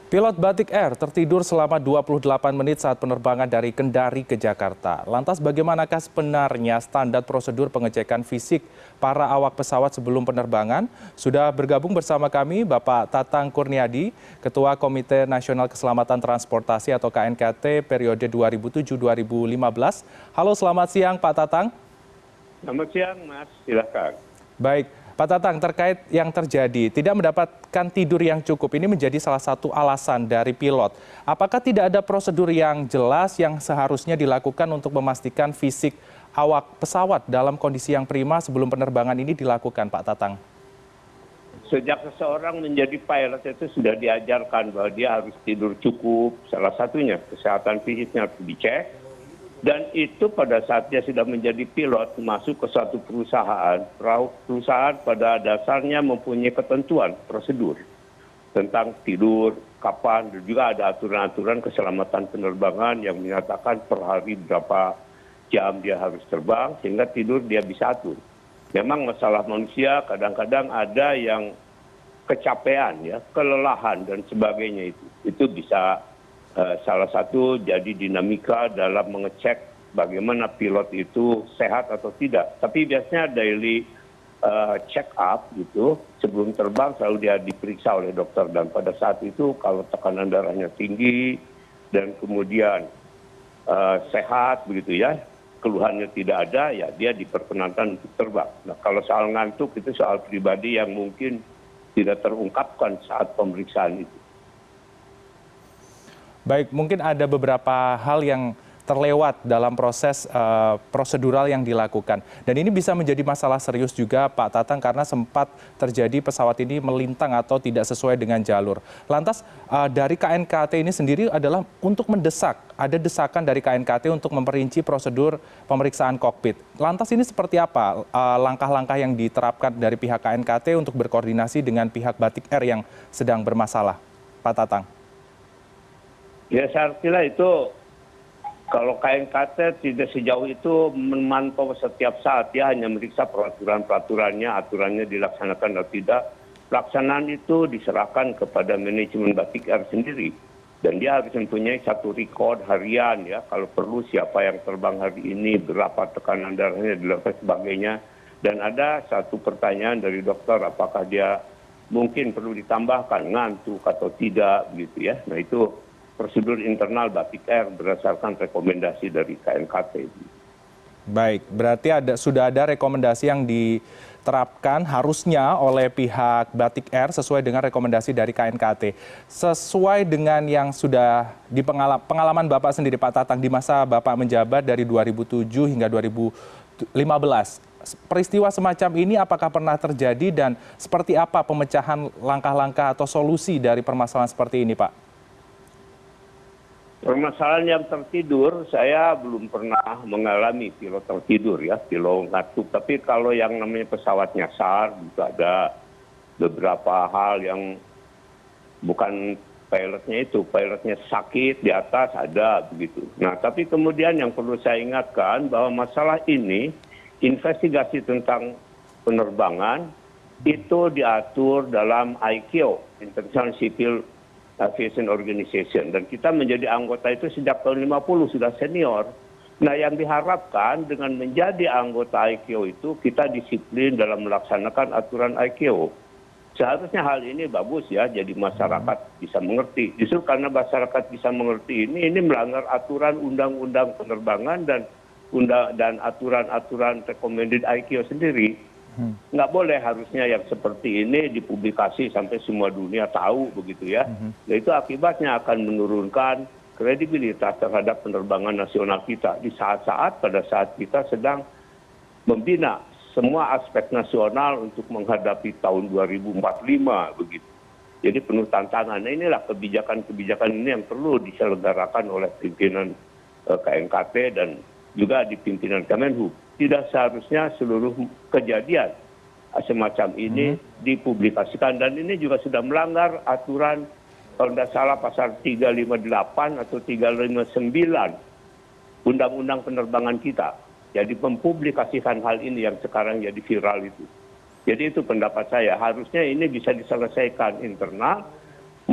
Pilot Batik Air tertidur selama 28 menit saat penerbangan dari Kendari ke Jakarta. Lantas bagaimanakah sebenarnya standar prosedur pengecekan fisik para awak pesawat sebelum penerbangan? Sudah bergabung bersama kami Bapak Tatang Kurniadi, Ketua Komite Nasional Keselamatan Transportasi atau KNKT periode 2007-2015. Halo, selamat siang Pak Tatang. Selamat siang Mas, silakan. Baik, Pak Tatang, terkait yang terjadi, tidak mendapatkan tidur yang cukup, ini menjadi salah satu alasan dari pilot. Apakah tidak ada prosedur yang jelas yang seharusnya dilakukan untuk memastikan fisik awak pesawat dalam kondisi yang prima sebelum penerbangan ini dilakukan, Pak Tatang? Sejak seseorang menjadi pilot itu sudah diajarkan bahwa dia harus tidur cukup, salah satunya kesehatan fisiknya harus dicek. Dan itu pada saat dia sudah menjadi pilot masuk ke suatu perusahaan, perusahaan pada dasarnya mempunyai ketentuan prosedur tentang tidur, kapan, dan juga ada aturan-aturan keselamatan penerbangan yang menyatakan per hari berapa jam dia harus terbang sehingga tidur dia bisa atur. Memang masalah manusia kadang-kadang ada yang kecapean, ya, kelelahan dan sebagainya itu bisa salah satu jadi dinamika dalam mengecek bagaimana pilot itu sehat atau tidak. Tapi biasanya daily check up gitu, sebelum terbang selalu dia diperiksa oleh dokter. Dan pada saat itu kalau tekanan darahnya tinggi dan kemudian sehat begitu ya, keluhannya tidak ada, ya dia diperkenankan untuk terbang. Nah kalau soal ngantuk itu soal pribadi yang mungkin tidak terungkapkan saat pemeriksaan itu. Baik, mungkin ada beberapa hal yang terlewat dalam proses prosedural yang dilakukan. Dan ini bisa menjadi masalah serius juga Pak Tatang karena sempat terjadi pesawat ini melintang atau tidak sesuai dengan jalur. Lantas dari KNKT ini sendiri adalah untuk mendesak, ada desakan dari KNKT untuk memperinci prosedur pemeriksaan kokpit. Lantas ini seperti apa langkah-langkah yang diterapkan dari pihak KNKT untuk berkoordinasi dengan pihak Batik Air yang sedang bermasalah, Pak Tatang? Ya saya kira itu kalau KNKT tidak sejauh itu memantau setiap saat, ya hanya meriksa peraturan-peraturannya, aturannya dilaksanakan atau tidak. Pelaksanaan itu diserahkan kepada manajemen Batik Air sendiri. Dan dia harus mempunyai satu record harian, ya kalau perlu siapa yang terbang hari ini, berapa tekanan darahnya, dan sebagainya. Dan ada satu pertanyaan dari dokter, apakah dia mungkin perlu ditambahkan ngantuk atau tidak begitu ya. Nah itu prosedur internal Batik Air berdasarkan rekomendasi dari KNKT. Baik, berarti sudah ada rekomendasi yang diterapkan harusnya oleh pihak Batik Air sesuai dengan rekomendasi dari KNKT. Sesuai dengan yang sudah di pengalaman Bapak sendiri Pak Tatang di masa Bapak menjabat dari 2007 hingga 2015. Peristiwa semacam ini apakah pernah terjadi dan seperti apa pemecahan langkah-langkah atau solusi dari permasalahan seperti ini, Pak? Permasalahan yang tertidur, saya belum pernah mengalami pilot tertidur ya, pilot ngantuk. Tapi kalau yang namanya pesawat nyasar, itu ada beberapa hal yang bukan pilotnya sakit di atas ada begitu. Nah tapi kemudian yang perlu saya ingatkan bahwa masalah ini, investigasi tentang penerbangan itu diatur dalam ICAO, International Civil Aviation Organization, dan kita menjadi anggota itu sejak tahun 50 sudah senior. Nah yang diharapkan dengan menjadi anggota ICAO itu kita disiplin dalam melaksanakan aturan ICAO. Seharusnya hal ini bagus ya, jadi masyarakat bisa mengerti. Justru karena masyarakat bisa mengerti ini melanggar aturan undang-undang penerbangan dan aturan-aturan recommended ICAO sendiri. Nggak boleh harusnya yang seperti ini dipublikasi sampai semua dunia tahu begitu ya. Nah itu akibatnya akan menurunkan kredibilitas terhadap penerbangan nasional kita di saat-saat pada saat kita sedang membina semua aspek nasional untuk menghadapi tahun 2045 begitu. Jadi penuh tantangan. Nah inilah kebijakan-kebijakan ini yang perlu diselenggarakan oleh pimpinan KNKT dan juga di pimpinan Kemenhub. Tidak seharusnya seluruh kejadian semacam ini dipublikasikan. Dan ini juga sudah melanggar aturan, kalau tidak salah pasal 358 atau 359 Undang-Undang Penerbangan kita. Jadi mempublikasikan hal ini yang sekarang jadi viral itu. Jadi itu pendapat saya, harusnya ini bisa diselesaikan internal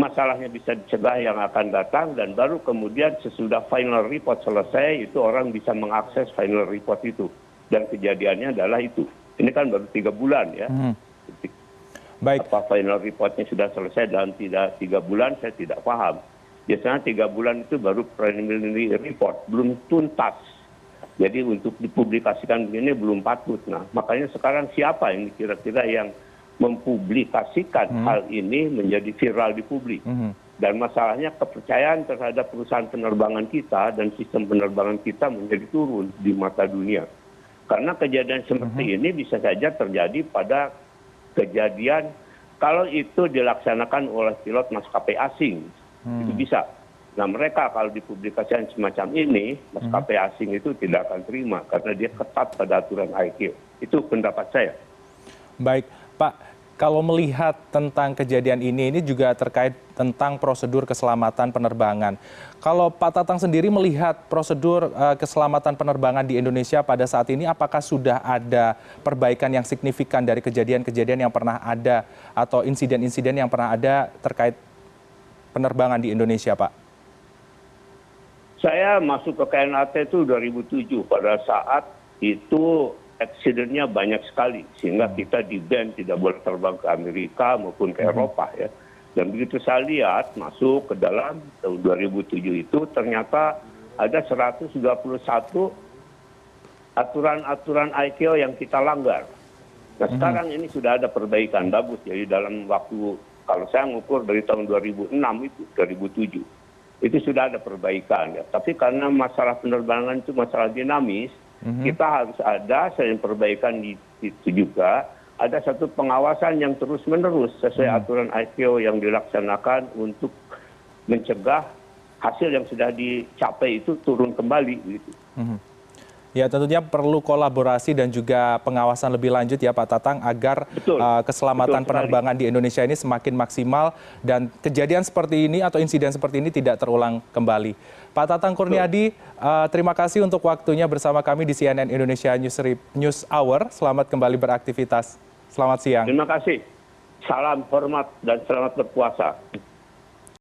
masalahnya bisa dicegah yang akan datang, dan baru kemudian sesudah final report selesai itu orang bisa mengakses final report itu, dan kejadiannya adalah itu. Ini kan baru 3 bulan ya. Baik. Apa final reportnya sudah selesai dalam 3 bulan, saya tidak paham. Biasanya 3 bulan itu baru preliminary report, belum tuntas. Jadi untuk dipublikasikan begini belum patut. Nah, makanya sekarang siapa ini kira-kira yang mempublikasikan hal ini menjadi viral di publik? Dan masalahnya kepercayaan terhadap perusahaan penerbangan kita dan sistem penerbangan kita menjadi turun di mata dunia. Karena kejadian seperti ini bisa saja terjadi pada kejadian kalau itu dilaksanakan oleh pilot maskapai asing. Itu bisa. Nah, mereka kalau dipublikasikan semacam ini, maskapai asing itu tidak akan terima karena dia ketat pada aturan ICAO. Itu pendapat saya. Baik, Pak, kalau melihat tentang kejadian ini juga terkait tentang prosedur keselamatan penerbangan. Kalau Pak Tatang sendiri melihat prosedur keselamatan penerbangan di Indonesia pada saat ini, apakah sudah ada perbaikan yang signifikan dari kejadian-kejadian yang pernah ada atau insiden-insiden yang pernah ada terkait penerbangan di Indonesia, Pak? Saya masuk ke KNAT itu 2007, pada saat itu accident-nya banyak sekali, sehingga kita di-ban tidak boleh terbang ke Amerika maupun ke Eropa ya. Dan begitu saya lihat masuk ke dalam tahun 2007 itu ternyata ada 121 aturan-aturan ICAO yang kita langgar. Nah, sekarang ini sudah ada perbaikan bagus. Jadi dalam waktu, kalau saya ngukur dari tahun 2006 itu 2007 itu sudah ada perbaikan ya. Tapi karena masalah penerbangan itu masalah dinamis, kita harus ada selain perbaikan itu juga ada satu pengawasan yang terus-menerus sesuai aturan ICAO yang dilaksanakan untuk mencegah hasil yang sudah dicapai itu turun kembali gitu. Ya, tentunya perlu kolaborasi dan juga pengawasan lebih lanjut ya Pak Tatang agar keselamatan penerbangan di Indonesia ini semakin maksimal dan kejadian seperti ini atau insiden seperti ini tidak terulang kembali. Pak Tatang Kurniadi, terima kasih untuk waktunya bersama kami di CNN Indonesia News Hour. Selamat kembali beraktivitas. Selamat siang. Terima kasih. Salam hormat dan selamat berpuasa.